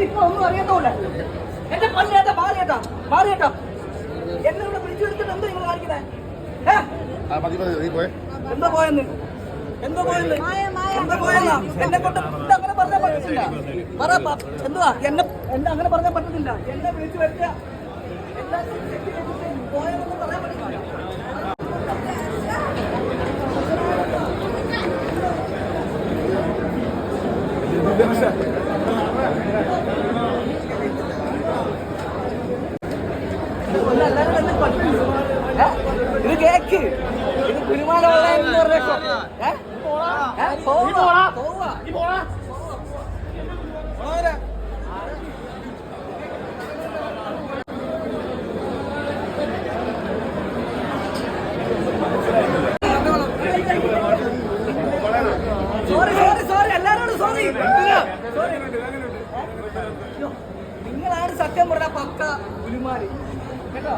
ഇപ്പൊ ഒന്നും അറിയത്തോല്ല. എന്റെ പല്ലേട്ടാ മാറിയേട്ടാ മാറിയേട്ടാ എന്നെ ഇവിടെ പിടിച്ചെടുത്തിട്ട് എന്താ നിങ്ങൾ കാണിക്കുന്നത്? എന്താ പോയെന്ന് എന്താ പോയെന്ന് എന്താ പോയെന്നാ എന്നെ കൊണ്ട് അങ്ങനെ പറഞ്ഞാൽ പറ്റത്തില്ല. പറ എന്തുവാ എന്നെ എന്നെ അങ്ങനെ പറഞ്ഞാൽ പറ്റത്തില്ല. എന്നെ വിളിച്ചു വരുത്തുക പോയെന്നൊന്നും പറയാൻ പറ്റില്ല. ഇത് കേക്ക് ഇത് കുരുമാല എന്ന് പറഞ്ഞോ. സോറി സോറി സോറി എല്ലാരോടും സോറി. നിങ്ങളാണ് സത്യം പറഞ്ഞ പക്ക കുരുമാരി കേട്ടോ.